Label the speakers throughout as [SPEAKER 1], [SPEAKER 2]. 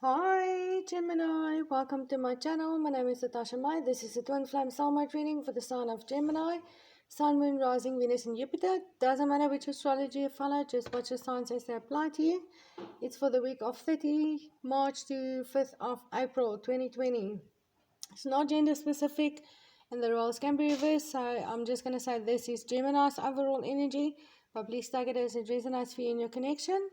[SPEAKER 1] Hi Gemini, welcome to my channel. My name is Natasha Mai. This is a twin flame soulmate reading for the sign of Gemini, Sun, Moon, Rising, Venus and Jupiter. Doesn't matter which astrology you follow, just what your sign says they apply to you. It's for the week of 30 March to 5th of April 2020. It's not gender specific and the roles can be reversed, so I'm just going to say this is Gemini's overall energy, but please take it as it resonates for you in your connection.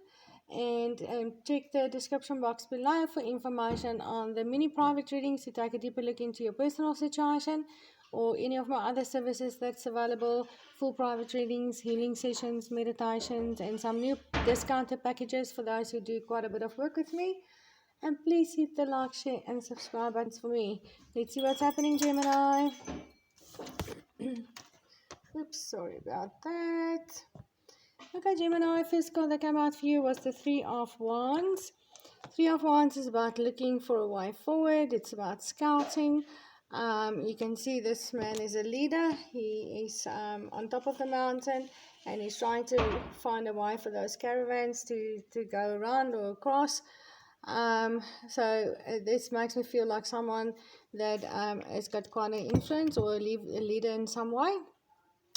[SPEAKER 1] And check the description box below for information on the mini private readings to take a deeper look into your personal situation, or any of my other services that's available: full private readings, healing sessions, meditations, and some new discounted packages for those who do quite a bit of work with me. And please hit the like, share and subscribe buttons for me. Let's see what's happening, Gemini. Oops, sorry about that. Okay, Gemini, first card that came out for you was the Three of Wands. Three of Wands is about looking for a way forward. It's about scouting. You can see this man is a leader. He is on top of the mountain and he's trying to find a way for those caravans to go around or across. So this makes me feel like someone that has got quite an influence, or a leader in some way.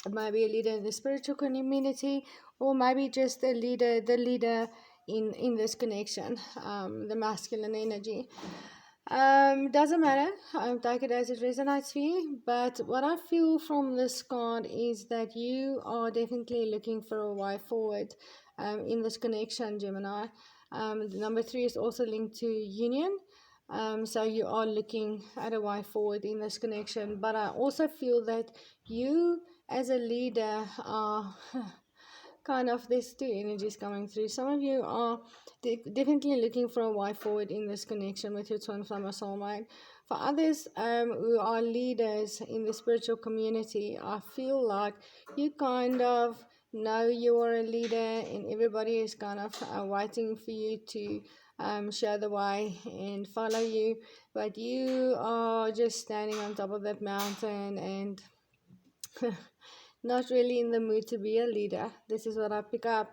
[SPEAKER 1] Maybe a leader in the spiritual community, or maybe just the leader in this connection, the masculine energy. Doesn't matter. Take it as it resonates for you. But what I feel from this card is that you are definitely looking for a way forward in this connection, Gemini. Number 3 is also linked to union. So you are looking at a way forward in this connection. But I also feel that you as a leader are kind of, there's two energies coming through. Some of you are definitely looking for a way forward in this connection with your twin flame or soulmate. For others who are leaders in the spiritual community, I feel like you kind of know you're a leader and everybody is kind of waiting for you to show the way and follow you, but you are just standing on top of that mountain and not really in the mood to be a leader. This is what I pick up.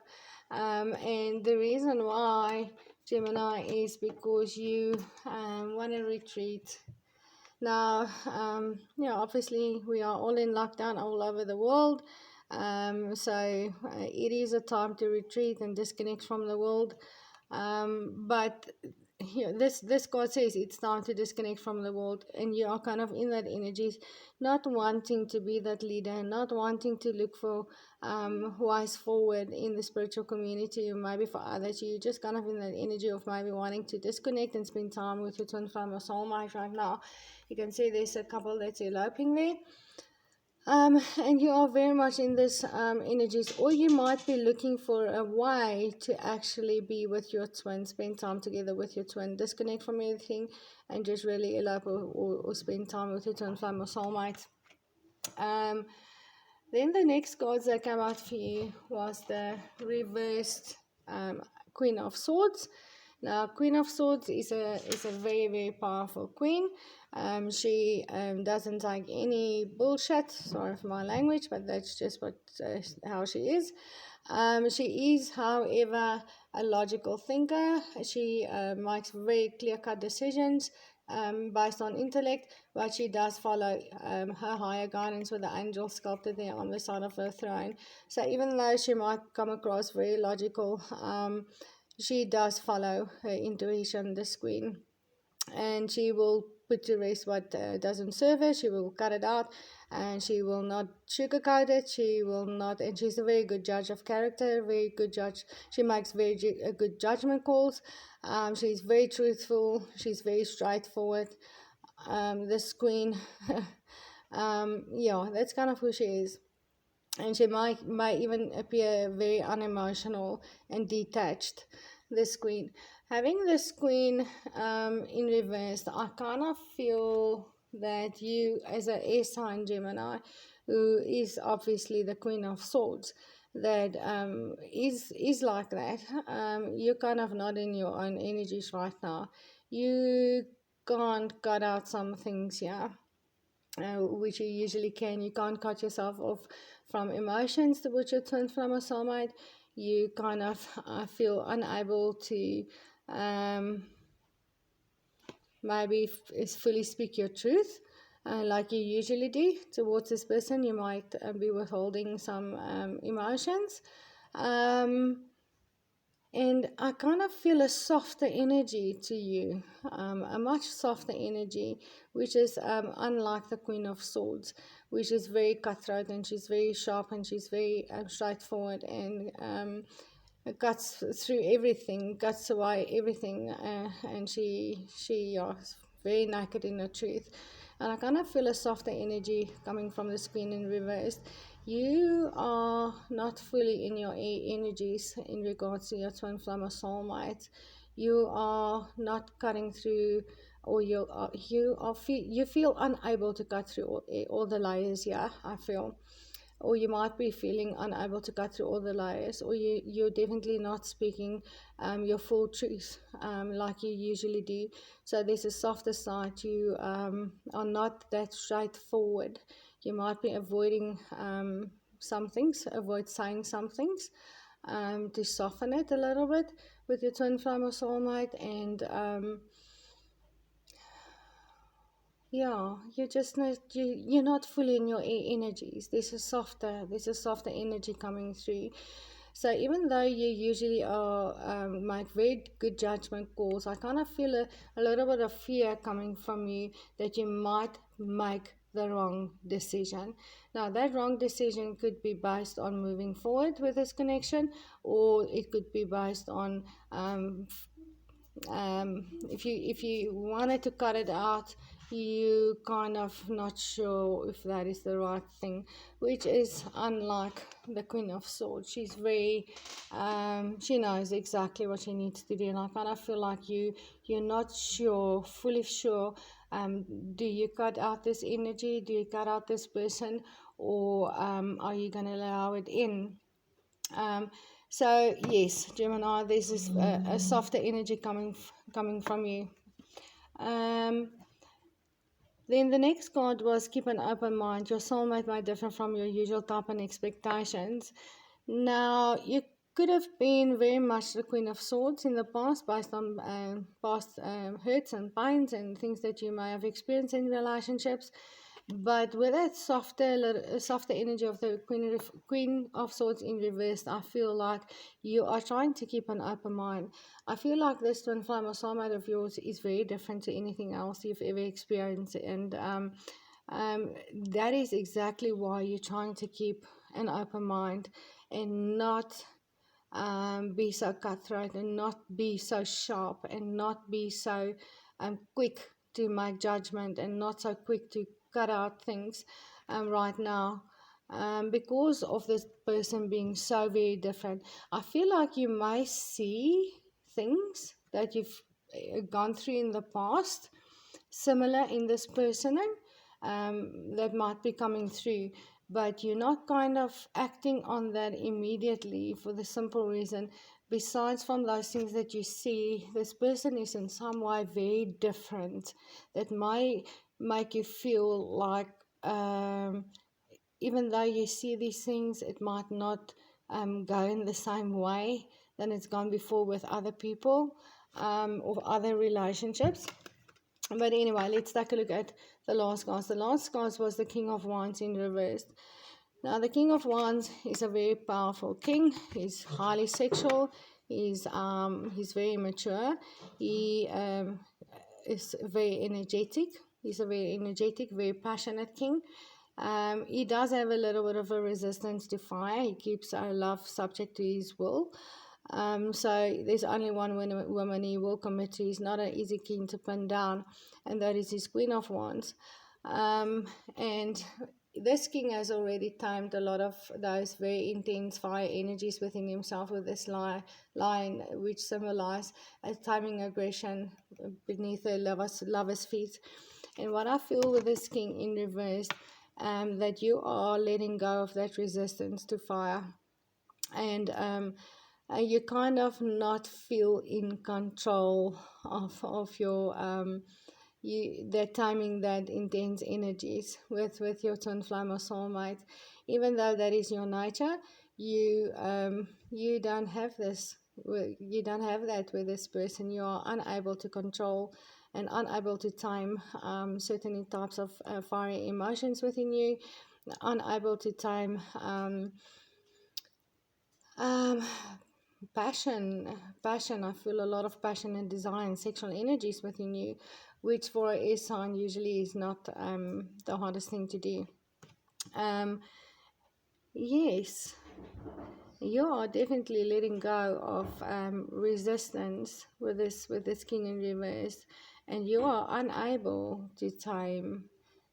[SPEAKER 1] And the reason why, Gemini, is because you want to retreat. Now, obviously we are all in lockdown all over the world. So it is a time to retreat and disconnect from the world. But this card says it's time to disconnect from the world, and you are kind of in that energy, not wanting to be that leader, not wanting to look for wise forward in the spiritual community, or maybe for others you just kind of in that energy of maybe wanting to disconnect and spend time with your twin flame or soulmate. Right now you can see there's a couple that's eloping there. And you are very much in this energies, or you might be looking for a way to actually be with your twin, spend time together with your twin, disconnect from everything, and just really elope or spend time with your twin flame or soulmate. Then the next cards that came out for you was the reversed Queen of Swords. Now, Queen of Swords is a very, very powerful queen. She doesn't take any bullshit. Sorry for my language, but that's just how she is. She is, however, a logical thinker. She makes very clear-cut decisions based on intellect, but she does follow her higher guidance with the angel sculpted there on the side of her throne. So even though she might come across very logical, she does follow her intuition, this queen, and she will put to rest what doesn't serve her. She will cut it out, and she will not sugarcoat it. She will not, and she's a very good judge of character, very good judge. She makes very good judgment calls. She's very truthful. She's very straightforward. This queen, yeah, that's kind of who she is. And she might even appear very unemotional and detached, this queen. Having this queen in reverse, I kind of feel that you, as an air sign Gemini, who is obviously the Queen of Swords, that is like that. You're kind of not in your own energies right now. You can't cut out some things, yeah. Which you usually can. You can't cut yourself off from emotions towards your twin flame or soulmate. You kind of feel unable to maybe is fully speak your truth, like you usually do towards this person. You might be withholding some emotions. And I kind of feel a softer energy to you, a much softer energy, which is unlike the Queen of Swords, which is very cutthroat, and she's very sharp, and she's very straightforward, and cuts through everything, cuts away everything, and she is very naked in her truth. And I kind of feel a softer energy coming from this Queen in reverse. You are not fully in your energies in regards to your twin flame or soulmate. You are not cutting through, or you feel unable to cut through all the layers. Yeah, I feel. Or you might be feeling unable to cut through all the layers, or you're definitely not speaking your full truth like you usually do. So there's a softer side. You are not that straightforward. You might be avoiding some things, avoid saying some things to soften it a little bit with your twin flame or soulmate. And yeah, you're not fully in your energies. There's a softer energy coming through. So even though you usually are make very good judgment calls, I kind of feel a little bit of fear coming from you that you might make the wrong decision. Now that wrong decision could be based on moving forward with this connection, or it could be based on if you wanted to cut it out, you kind of not sure if that is the right thing, which is unlike the Queen of Swords. She's very she knows exactly what she needs to do, and I kind of feel like you're not fully sure. Do you cut out this energy, do you cut out this person, or are you going to allow it in? So yes, Gemini, this is a softer energy coming from you. Then the next card was keep an open mind. Your soulmate might differ from your usual type and expectations. Now, you could have been very much the Queen of Swords in the past, based on past hurts and pains and things that you may have experienced in relationships. But with that softer energy of the Queen of Swords in reverse, I feel like you are trying to keep an open mind. I feel like this twin flame or soulmate of yours is very different to anything else you've ever experienced, and that is exactly why you're trying to keep an open mind and not be so cutthroat, and not be so sharp, and not be so quick to make judgment, and not so quick to cut out things right now. Because of this person being so very different, I feel like you may see things that you've gone through in the past similar in this person, that might be coming through, but you're not kind of acting on that immediately, for the simple reason, besides from those things that you see, this person is in some way very different, that might make you feel like even though you see these things, it might not go in the same way than it's gone before with other people or other relationships. But anyway, let's take a look at the last cards. The last cards was the King of Wands in reverse. Now, the King of Wands is a very powerful king. He's highly sexual. He's very mature. He is very energetic. He's a very energetic, very passionate king. He does have a little bit of a resistance to fire. He keeps our love subject to his will. So there's only one woman he will commit to. He's not an easy king to pin down, and that is his Queen of Wands. And this king has already timed a lot of those very intense fire energies within himself with this line, which symbolize a timing aggression beneath the lover's feet. And what I feel with this king in reverse, that you are letting go of that resistance to fire, and you kind of not feel in control of your that timing, that intense energies with your twin flame or soulmate. Even though that is your nature, you don't have this You don't have that with this person. You are unable to control and unable to time certain types of fiery emotions within you, unable to time um, passion. I feel a lot of passion and desire and sexual energies within you, which for a air sign usually is not the hardest thing to do. Yes, you are definitely letting go of resistance with this king in reverse, and you are unable to time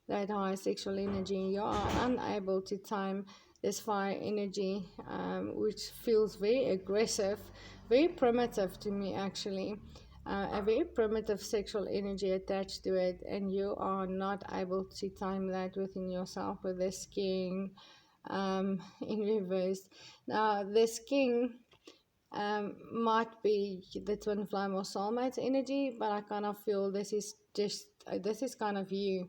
[SPEAKER 1] that high sexual energy. You are unable to time this fire energy, which feels very aggressive, very primitive to me actually. A very primitive sexual energy attached to it, and you are not able to time that within yourself with this king in reverse. Now, this king might be the twin flame or soulmate energy, but I kind of feel this is just this is kind of you.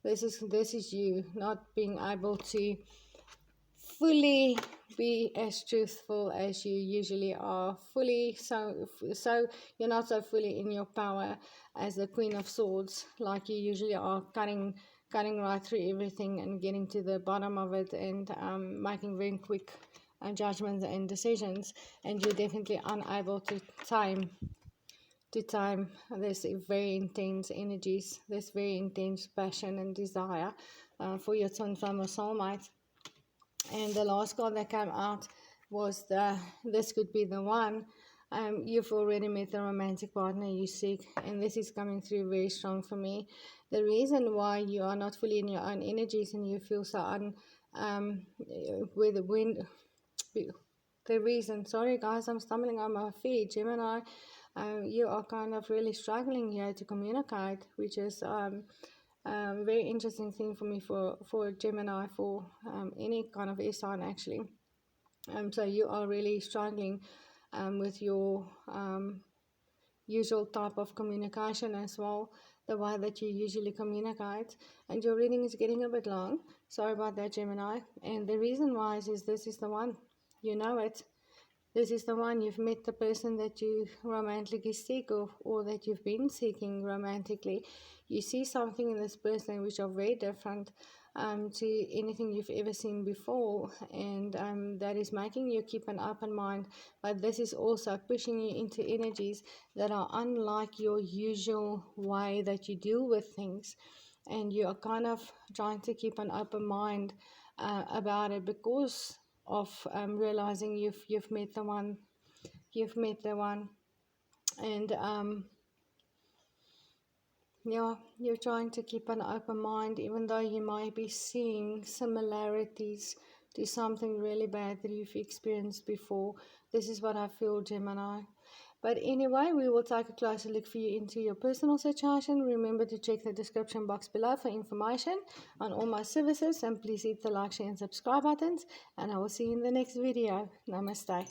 [SPEAKER 1] This is you not being able to fully be as truthful as you usually are. So you're not so fully in your power as the Queen of Swords, like you usually are, cutting right through everything and getting to the bottom of it, and making very quick judgments and decisions. And you're definitely unable to time this very intense energies, this very intense passion and desire for your twin flame or soulmate. And the last card that came out was this could be the one. You've already met the romantic partner you seek, and this is coming through very strong for me. The reason why you are not fully in your own energies and you feel so with the wind, the reason, sorry guys, I'm stumbling on my feet, Gemini. You are kind of really struggling here to communicate, which is very interesting thing for me for Gemini, for any kind of air sign actually. So you are really struggling with your usual type of communication as well, the way that you usually communicate. And your reading is getting a bit long. Sorry about that, Gemini. And the reason why is this is the one. You know it. This is the one. You've met the person that you romantically seek, or that you've been seeking romantically. You see something in this person which are very different to anything you've ever seen before, and that is making you keep an open mind. But this is also pushing you into energies that are unlike your usual way that you deal with things, and you are kind of trying to keep an open mind about it, because of realizing you've met the one, and yeah, you're trying to keep an open mind, even though you might be seeing similarities to something really bad that you've experienced before. This is what I feel, Gemini. But anyway, we will take a closer look for you into your personal situation. Remember to check the description box below for information on all my services, and please hit the like, share and subscribe buttons, and I will see you in the next video. Namaste.